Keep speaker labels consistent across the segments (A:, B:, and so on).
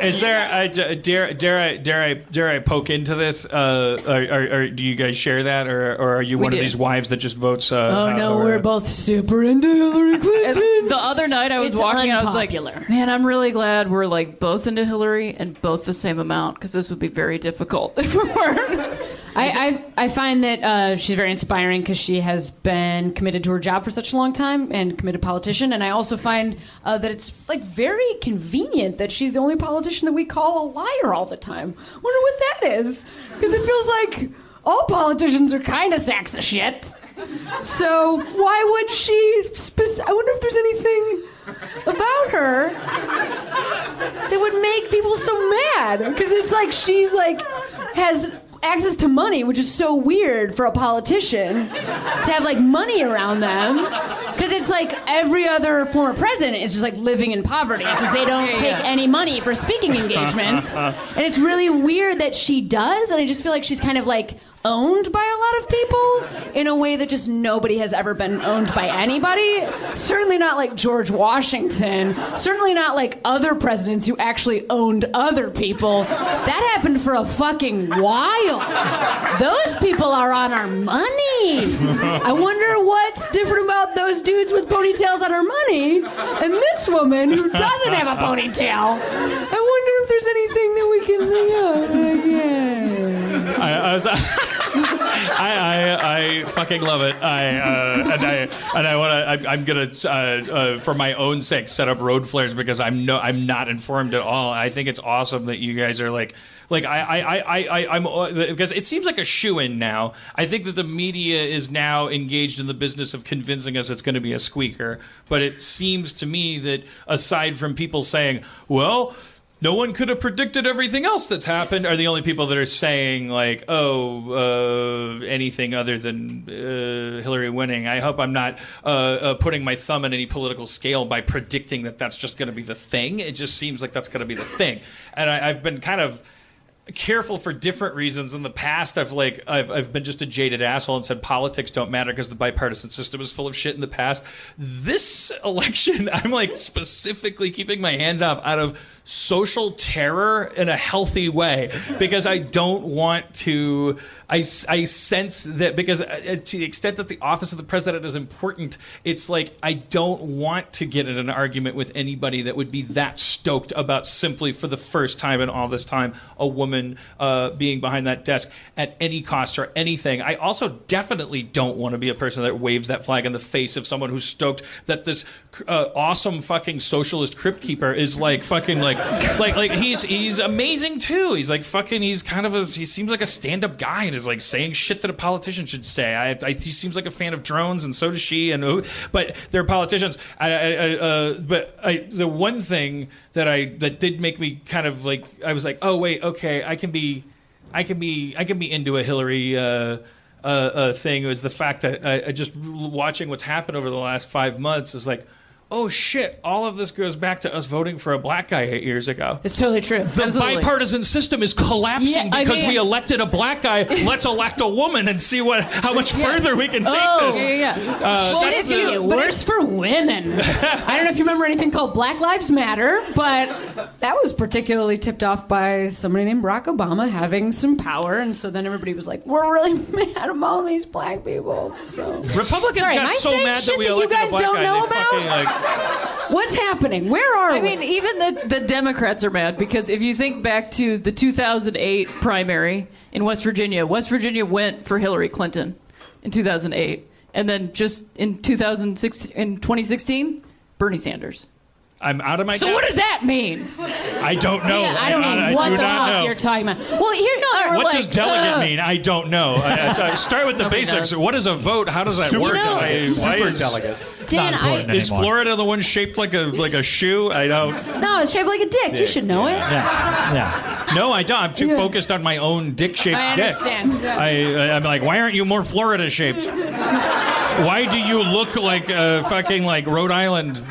A: Is there? Dare I poke into this? Or do you guys share that, or are you one of these wives that just votes?
B: We're both super into Hillary Clinton.
C: The other night I was walking, and I was like, man, I'm really glad we're like both into Hillary and both the same amount, because this would be very difficult if we weren't.
B: I find that she's very inspiring because she has been committed to her job for such a long time and committed politician. And I also find that it's like very convenient that she's the only politician that we call a liar all the time. Wonder what that is, because it feels like all politicians are kind of sacks of shit. So why would she? I wonder if there's anything about her that would make people so mad, because it's like she has access to money, which is so weird for a politician to have like money around them, because it's like every other former president is just like living in poverty because they don't take any money for speaking engagements, and it's really weird that she does, and I just feel like she's kind of like owned by a lot of people in a way that just nobody has ever been owned by anybody. Certainly not like George Washington. Certainly not like other presidents who actually owned other people. That happened for a fucking while. Those people are on our money. I wonder what's different about those dudes with ponytails on our money and this woman who doesn't have a ponytail. I wonder if there's anything that we can
A: I fucking love it. I'm gonna for my own sake set up road flares because I'm not informed at all. I think it's awesome that you guys are like I'm because it seems like a shoo-in now. I think that the media is now engaged in the business of convincing us it's going to be a squeaker. But it seems to me that aside from people saying, well, no one could have predicted everything else that's happened, are the only people that are saying, like, anything other than Hillary winning. I hope I'm not putting my thumb in any political scale by predicting that that's just going to be the thing. It just seems like that's going to be the thing. And I've been kind of careful for different reasons. In the past, I've been just a jaded asshole and said politics don't matter because the bipartisan system is full of shit in the past. This election, I'm like specifically keeping my hands off out of social terror in a healthy way, because I don't want to. I sense that because to the extent that the office of the president is important, it's like I don't want to get in an argument with anybody that would be that stoked about simply for the first time in all this time a woman being behind that desk at any cost or anything. I also definitely don't want to be a person that waves that flag in the face of someone who's stoked that this awesome fucking socialist crypt keeper is like fucking like he's amazing too. He's like fucking he seems like a stand-up guy and is like saying shit that a politician should say. He seems like a fan of drones, and so does she. But they're politicians. The one thing that did make me kind of like, I was like, oh wait, okay, I can be into a Hillary thing. It was the fact that I just watching what's happened over the last 5 months is like, oh shit, all of this goes back to us voting for a black guy 8 years ago.
B: It's totally true.
A: The bipartisan system is collapsing because we elected a black guy. Let's elect a woman and see how much further we can take this.
B: Well, it's going to get worse for women. I don't know if you remember anything called Black Lives Matter, but that was particularly tipped off by somebody named Barack Obama having some power, and so then everybody was like, we're really mad about all these black people. So
A: Republicans got so mad that we elected a black guy.
B: Don't know about? What's happening? Where are we?
C: I mean, even the Democrats are mad because if you think back to the 2008 primary in West Virginia went for Hillary Clinton in 2008. And then just in 2016, Bernie Sanders.
A: I'm out of my
C: So what does that mean?
A: I don't know.
B: Yeah, I don't know what the fuck you're talking about. Well,
A: what does delegate mean? I don't know. Start with the basics.
C: Knows.
A: What is a vote? How does that work?
D: Super delegates.
B: Dan,
A: is Florida the one shaped like a shoe? I don't.
B: No, it's shaped like a dick. You should know it.
D: Yeah.
A: No, I don't. I'm too focused on my own dick-shaped dick.
B: I understand.
A: I'm like, why aren't you more Florida-shaped? Why do you look like fucking like Rhode Island?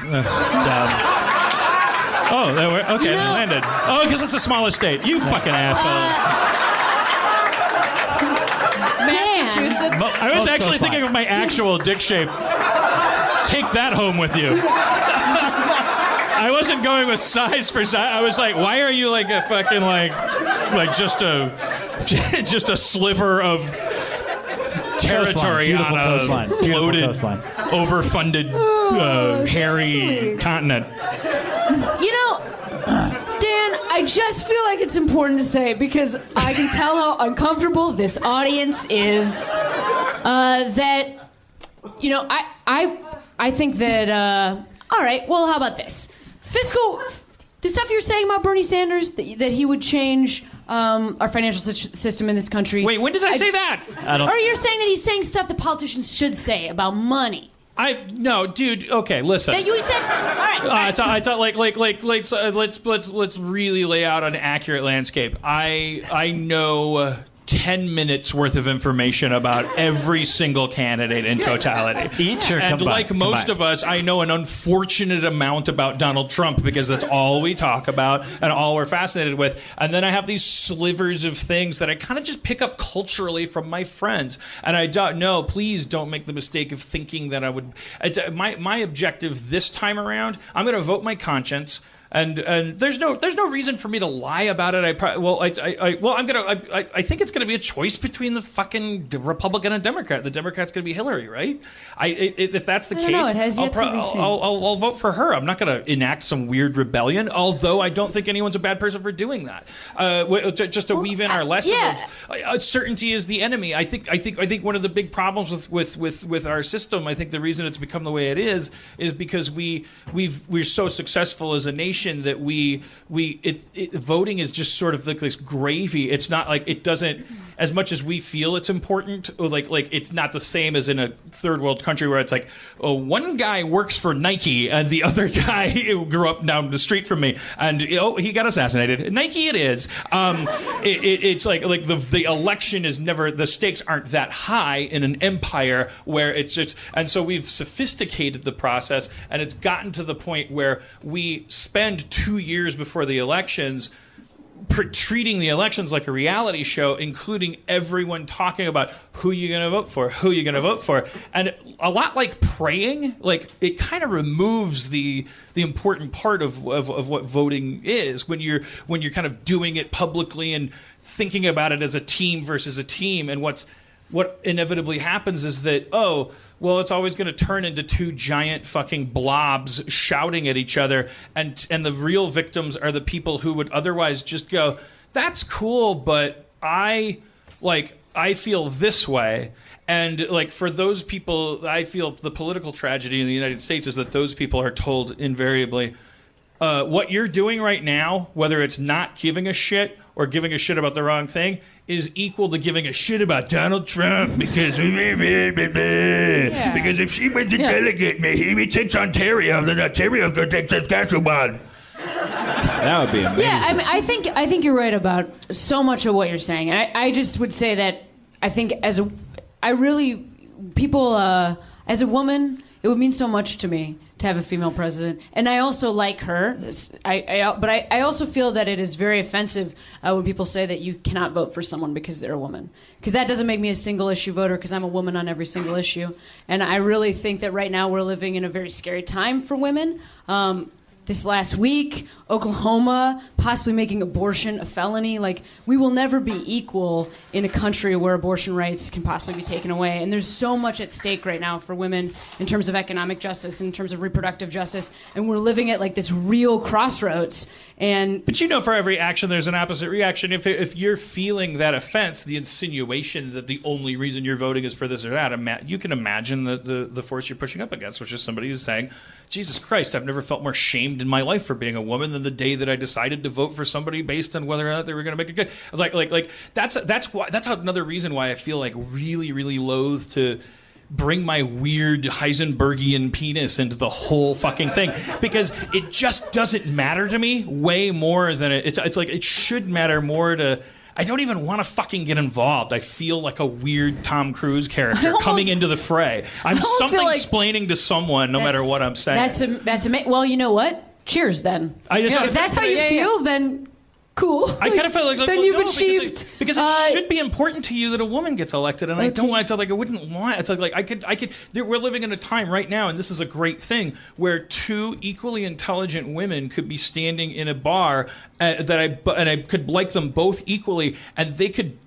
A: Oh, okay, they landed. Oh, because it's the smallest state. You fucking assholes.
C: Massachusetts.
A: I was actually thinking of my actual dick shape. Take that home with you. I wasn't going with size for size. I was like, why are you like a fucking like just a sliver of territory on a bloated, overfunded, hairy continent?
B: You know, Dan, I just feel like it's important to say because I can tell how uncomfortable this audience is. That, you know, I think that. All right. Well, how about this? The stuff you're saying about Bernie Sanders, that he would change our financial system in this country.
A: Wait, when did I say that?
B: Or you're saying that he's saying stuff that politicians should say about money.
A: No, dude. Okay, listen.
B: That you said. All right.
A: I thought let's really lay out an accurate landscape. I know 10 minutes worth of information about every single candidate in totality.
D: Each or
A: and like most of us, I know an unfortunate amount about Donald Trump because that's all we talk about and all we're fascinated with. And then I have these slivers of things that I kind of just pick up culturally from my friends. And I don't know, please don't make the mistake of thinking that I would. My objective this time around, I'm going to vote my conscience. And there's no reason for me to lie about it. I think it's gonna be a choice between the fucking Republican and Democrat. The Democrat's gonna be Hillary, right? If that's the case,
B: know, it has yet to be seen.
A: I'll vote for her. I'm not gonna enact some weird rebellion. Although I don't think anyone's a bad person for doing that. Just to weave in our lesson of certainty is the enemy. I think one of the big problems with our system. I think the reason it's become the way it is because we're so successful as a nation that voting is just sort of like this gravy. It's not like it doesn't, as much as we feel it's important, or like it's not the same as in a third world country where it's like, oh, one guy works for Nike and the other guy grew up down the street from me and he got assassinated. Nike it is. It's like the election is never, the stakes aren't that high in an empire where it's just, and so we've sophisticated the process and it's gotten to the point where we spend 2 years before the elections treating the elections like a reality show, including everyone talking about who you're going to vote for, and a lot like praying, like it kind of removes the important part of what voting is when you're kind of doing it publicly and thinking about it as a team versus a team. And what inevitably happens is that, it's always going to turn into two giant fucking blobs shouting at each other, and the real victims are the people who would otherwise just go, that's cool, but I feel this way. And like for those people, I feel the political tragedy in the United States is that those people are told invariably, what you're doing right now, whether it's not giving a shit or giving a shit about the wrong thing, is equal to giving a shit about Donald Trump because because if she wins the delegate, maybe he takes Ontario, then Ontario's going to take Saskatchewan.
E: That would be amazing. Yeah,
B: I mean, I think you're right about so much of what you're saying, and I just would say that I think as a woman, it would mean so much to me to have a female president, and I also like her. But I also feel that it is very offensive when people say that you cannot vote for someone because they're a woman, because that doesn't make me a single issue voter, because I'm a woman on every single issue, and I really think that right now we're living in a very scary time for women. This last week, Oklahoma possibly making abortion a felony. Like, we will never be equal in a country where abortion rights can possibly be taken away. And there's so much at stake right now for women in terms of economic justice, in terms of reproductive justice. And we're living at like this real crossroads. But
A: for every action, there's an opposite reaction. If you're feeling that offense, the insinuation that the only reason you're voting is for this or that, you can imagine the force you're pushing up against, which is somebody who's saying, Jesus Christ, I've never felt more shamed in my life for being a woman than the day that I decided to vote for somebody based on whether or not they were going to make it good. I was like that's another reason why I feel like really, really loath to bring my weird Heisenbergian penis into the whole fucking thing, because it just doesn't matter to me way more than it's like it should matter more to. I don't even want to fucking get involved. I feel like a weird Tom Cruise character coming into the fray. I'm something explaining to someone no matter what I'm saying.
B: That's well, you know what? Cheers then. If that's how you feel, then cool.
A: I kind of felt like
B: then
A: well,
B: you've
A: no,
B: achieved
A: because it should be important to you that a woman gets elected, and I don't want to. Like, I wouldn't want. It's like I could. We're living in a time right now, and this is a great thing where two equally intelligent women could be standing in a bar and I could like them both equally, and they could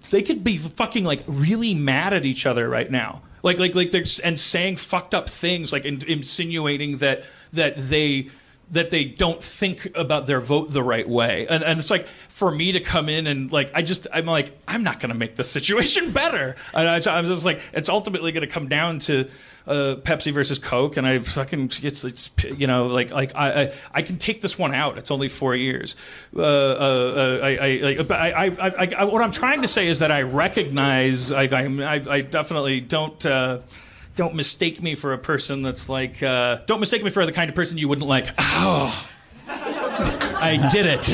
A: be fucking like really mad at each other right now, like they're and saying fucked up things, like insinuating that they don't think about their vote the right way. And it's like, for me to come in and like, I'm like, I'm not going to make the situation better. And I'm just like, it's ultimately going to come down to Pepsi versus Coke. And I fucking, it's you know, like I can take this one out. It's only 4 years. What I'm trying to say is that I recognize, I definitely don't mistake me for a person that's like, don't mistake me for the kind of person you wouldn't like. Oh, I did it.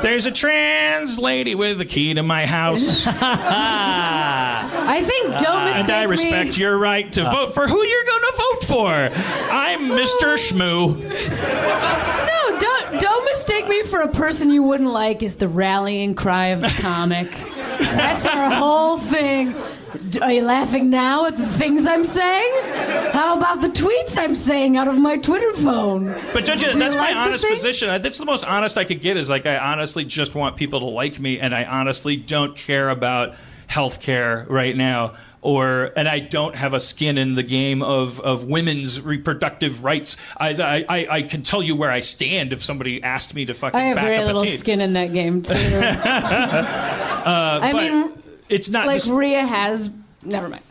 A: There's a trans lady with the key to my house.
B: I think don't mistake me.
A: And I respect your right to vote for who you're going to vote for. I'm Mr. Schmoo.
B: No, don't mistake me for a person you wouldn't like is the rallying cry of the comic. That's our whole thing. Are you laughing now at the things I'm saying? How about the tweets I'm saying out of my Twitter phone?
A: But Judge, that's my honest position. That's the most honest I could get, is like, I honestly just want people to like me, and I honestly don't care about healthcare right now. And I don't have a skin in the game of women's reproductive rights. I can tell you where I stand if somebody asked me to fucking back up a team.
B: I have very little skin in that game, too. I mean,
A: it's not
B: like Rhea has. Never mind.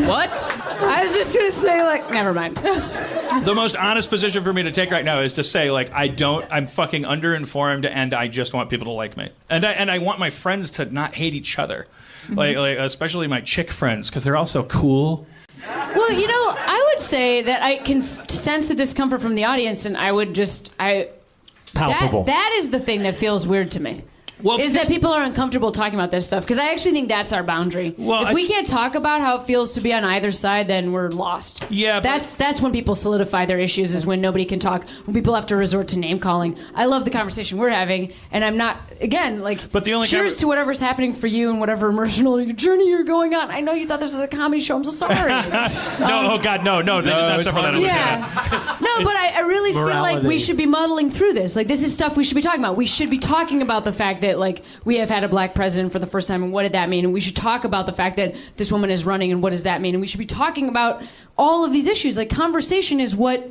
C: What?
B: I was just gonna say, like, never mind.
A: The most honest position for me to take right now is to say, like, I'm fucking underinformed, and I just want people to like me, and I want my friends to not hate each other, like especially my chick friends, because they're also cool.
B: Well, you know, I would say that I can sense the discomfort from the audience, and I would
D: palpable.
B: That is the thing that feels weird to me.
A: Well,
B: is that people are uncomfortable talking about this stuff, because I actually think that's our boundary.
A: Well,
B: if we can't talk about how it feels to be on either side, then we're lost.
A: Yeah,
B: that's when people solidify their issues, is when nobody can talk, when people have to resort to name calling. I love the conversation we're having, and I'm not, again, like,
A: but the only
B: cheers to whatever's happening for you and whatever emotional journey you're going on. I know you thought this was a comedy show. I'm so sorry.
A: No, oh God, no, that's not what
B: yeah. No, but I really feel like we should be muddling through this. Like, this is stuff we should be talking about. We should be talking about the fact that, like, we have had a black president for the first time, and what did that mean? And we should talk about the fact that this woman is running, and what does that mean? And we should be talking about all of these issues. Like, conversation is what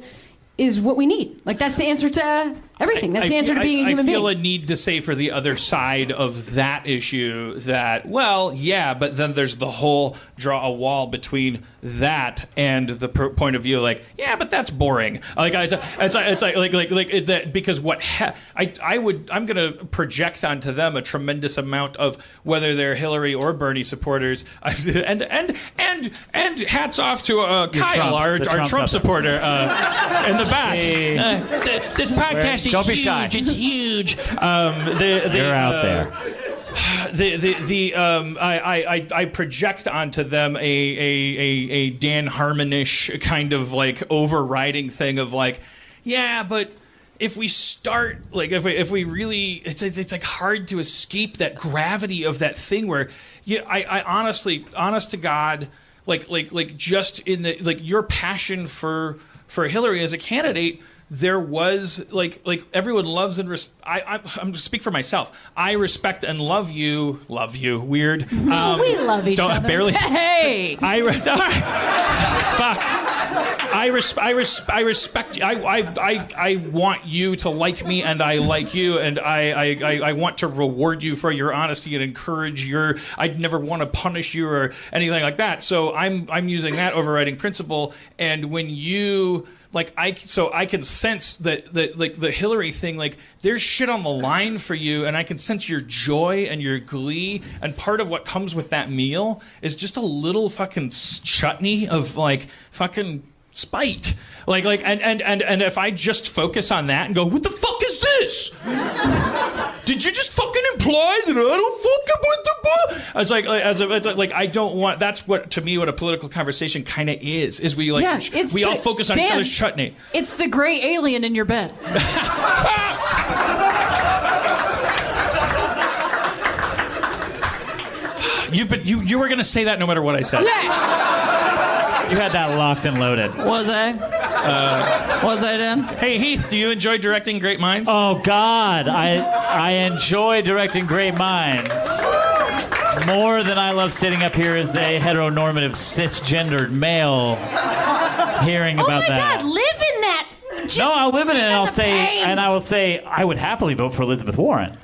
B: we need. Like, that's the answer to everything. That's the answer to being a human being.
A: I feel a need to say for the other side of that issue that, well, yeah, but then there's the whole draw a wall between that and the point of view, like, yeah, but that's boring. Like, it's like that, because I'm going to project onto them a tremendous amount of whether they're Hillary or Bernie supporters, and hats off to Kyle, our Trump supporter in the back. This podcast is
D: Don't be
A: huge.
D: shy.
A: It's huge.
D: You're out there.
A: I project onto them a Dan Harmon-ish kind of like overriding thing of like, yeah, but if we start, like, if we really, it's like hard to escape that gravity of that thing where, yeah, I honestly, honest to God, like just in the, like, your passion for Hillary as a candidate, there was like everyone loves and I'm to speak for myself. I respect and love you. Weird.
B: We love each other.
A: Barely.
B: Hey.
A: Fuck. I respect you. I want you to like me, and I like you, and I want to reward you for your honesty and encourage your. I'd never want to punish you or anything like that. So I'm using that overriding principle. And when you. Like, I can sense that like the Hillary thing, like, there's shit on the line for you, and I can sense your joy and your glee, and part of what comes with that meal is just a little fucking chutney of like fucking spite. Like and if I just focus on that and go, what the fuck is this? Did you just fucking imply that I don't fucking with the ball? It's like I don't want. That's what, to me, what a political conversation kind of is. Is we like we all focus on each other's chutney.
C: It's the gray alien in your bed.
A: You were gonna say that no matter what I said.
B: Yeah.
D: You had that locked and loaded.
C: Was I? Was I, Dan?
A: Hey Heath, do you enjoy directing Great Minds?
D: Oh God, I enjoy directing Great Minds more than I love sitting up here as a heteronormative cisgendered male hearing
B: Oh
D: about
B: my
D: that.
B: God, live in that. Just
D: No, I'll live in it, and I'll
B: the
D: say,
B: pain.
D: and I will say, I would happily vote for Elizabeth Warren.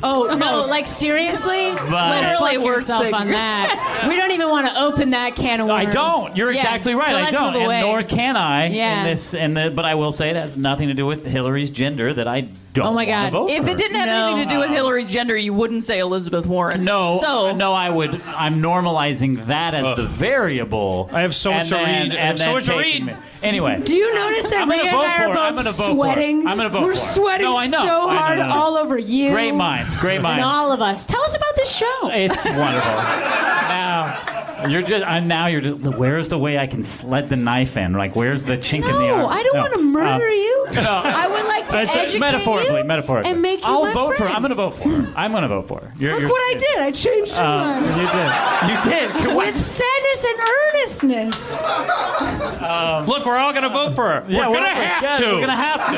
B: Oh no! Like seriously,
C: Literally
B: fuck
C: worst
B: yourself
C: thing.
B: on that. We don't even want to open that can of worms.
D: I don't. You're
B: Yeah,
D: exactly right.
B: so
D: I
B: let's
D: don't,
B: move away.
D: and nor can I.
B: Yeah.
D: But I will say it has nothing to do with Hillary's gender. That I don't.
B: Oh my
D: wanna
B: God.
D: vote
C: If
D: for.
C: it didn't have
B: No.
C: anything to do with Hillary's gender, you wouldn't say Elizabeth Warren.
D: No,
C: So
D: no, I would. I'm normalizing that as the variable.
A: I have so much to read. I have so much to read.
D: Anyway.
B: Do you notice that
D: I'm gonna
B: Rhea and
D: vote
B: I
D: for it.
B: are
D: I'm
B: both
D: gonna vote for it.
B: sweating?
D: I'm gonna vote
B: We're
D: for it.
B: sweating
D: No, I know.
B: so
D: I know,
B: hard
D: I know.
B: all over you.
D: Great minds. Great
B: And
D: minds.
B: all of us. Tell us about this show.
D: It's wonderful. Now you're just. Where's the way I can sled the knife in? Like, where's the chink in the arm?
B: No, I don't want to murder you.
D: no.
B: I would like to
D: That's
B: educate
D: metaphorically,
B: you
D: metaphorically.
B: and make you
D: I'll
B: my
D: vote for her.
B: friend.
D: I'm going to vote for her. I'm going to vote for her.
B: Look what I did. I changed your mind.
D: You did.
B: With sadness and earnestness.
A: Look, we're all gonna vote for her.
D: Yeah,
A: we're gonna have to.
D: We're gonna have to.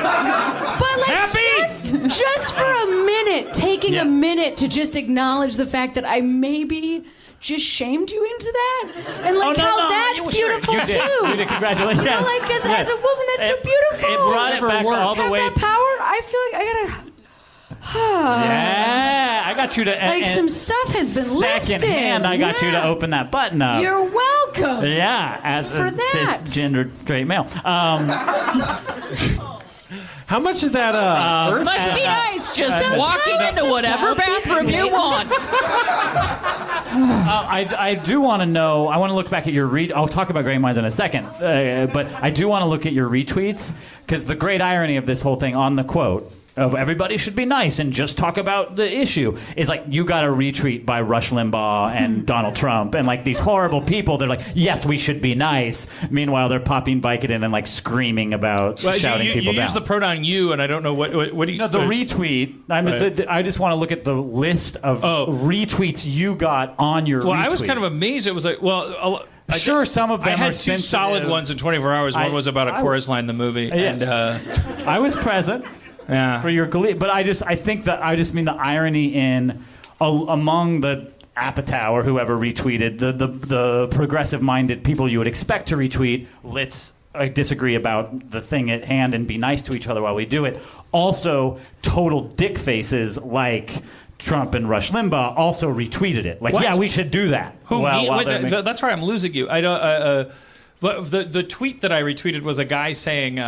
B: But let's
A: Happy?
B: just for a minute, taking
D: Yeah.
B: a minute to just acknowledge the fact that I maybe just shamed you into that, and like how that's beautiful
D: You did.
B: too.
D: You did. Congratulations.
B: You know, like as a woman, that's so beautiful.
D: It brought it back all the
B: Have
D: way.
B: that power. I feel like I gotta.
D: Yeah, I got you to.
B: Like
D: and
B: some stuff has been lifted.
D: second hand, I got you to
B: Yeah.
D: open that button up.
B: You're welcome.
D: Yeah, as
B: For
D: a
B: that.
D: cisgender straight male.
E: How much of that Earth?
C: must be nice just
B: So
C: walking
B: tell us
C: into whatever
B: about these
C: bathroom you want.
D: I do want to know. I want to look back at your I'll talk about Great Minds in a second, but I do want to look at your retweets because the great irony of this whole thing on the quote of everybody should be nice and just talk about the issue is like you got a retweet by Rush Limbaugh and Donald Trump and like these horrible people. They're like, yes, we should be nice. Meanwhile, they're popping Vicodin and like screaming about shouting people
A: you
D: down.
A: use the pronoun you, and I don't know what do you.
D: No, the retweet. I just want to look at the list of retweets you got on your
A: Well,
D: retweet.
A: I was kind of amazed. It was like,
D: Sure, some of them
A: I had
D: are
A: two
D: sensitive.
A: solid ones in 24 hours. One was about a chorus line in the movie, and
D: I was present
A: yeah.
D: for your glee, but I just mean the irony in among the Apatow or whoever retweeted the progressive-minded people you would expect to retweet. Let's disagree about the thing at hand and be nice to each other while we do it. Also, total dick faces like Trump and Rush Limbaugh also retweeted it. Like,
A: What?
D: yeah, we should do that.
A: Who
D: Well,
A: me?
D: while
A: Wait,
D: they're
A: that's why I'm losing you. I don't. The tweet that I retweeted was a guy saying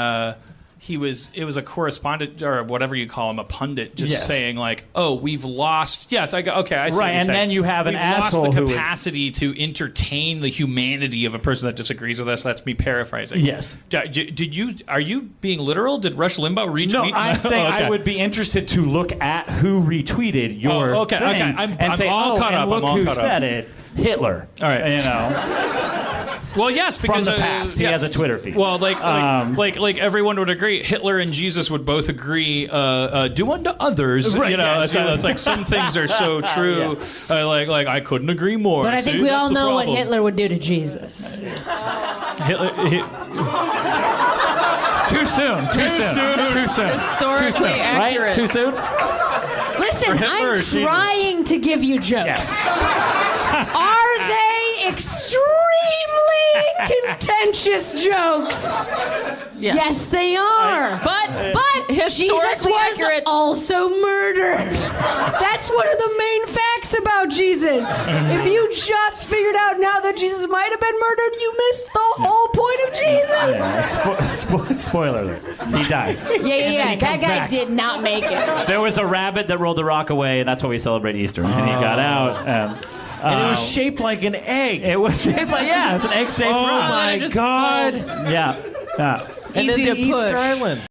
A: it was a correspondent or whatever you call him, a pundit, just
D: Yes.
A: saying like, "Oh, we've lost." Yes, I go. Okay, I see. what
D: Right,
A: you're
D: and
A: saying.
D: then you have an
A: we've
D: asshole
A: lost the
D: who is-
A: capacity to entertain the humanity of a person that disagrees with us. That's me paraphrasing.
D: Yes.
A: Did you? Are you being literal? Did Rush Limbaugh retweet?
D: No, I'm saying
A: Oh, okay.
D: I would be interested to look at who retweeted your
A: Oh, okay,
D: thing
A: okay. I'm
D: and say,
A: all caught
D: and
A: up.
D: look
A: I'm all
D: who
A: caught up.
D: said it. Hitler.
A: All right.
D: You know,
A: Well, yes, because
D: from the past, he has a Twitter feed.
A: Well, like everyone would agree, Hitler and Jesus would both agree, do unto others.
D: Right,
A: you know,
D: yeah,
A: it's,
D: sure.
A: it's like some things are so true. Like I couldn't agree more.
B: But I think
A: See,
B: we
A: that's
B: all
A: the
B: know what
A: problem.
B: Hitler would do to Jesus.
D: too soon.
C: Historically accurate.
D: Right? Too soon.
B: Listen,
E: Hitler or
B: I'm
E: Jesus?
B: trying to give you jokes.
D: Yes.
B: Are they extremely contentious jokes? Yes, they are. But Jesus
C: historically
B: was
C: accurate.
B: also murdered. That's one of the main facts about Jesus. If you just figured out now that Jesus might have been murdered, you missed the whole point of Jesus.
D: Yeah, spoiler alert. He dies.
B: Yeah. That
D: comes
B: guy
D: back.
B: did not make it.
D: There was a rabbit that rolled the rock away, and that's why we celebrate Easter. And he got out.
E: And it was shaped like an egg.
D: It was shaped like, yeah, it's an egg-shaped
E: Oh
D: rock.
E: my
C: just
E: God!
C: falls.
D: Yeah.
E: And
C: Easy
E: then
C: to
E: the Easter
C: push.
E: Island.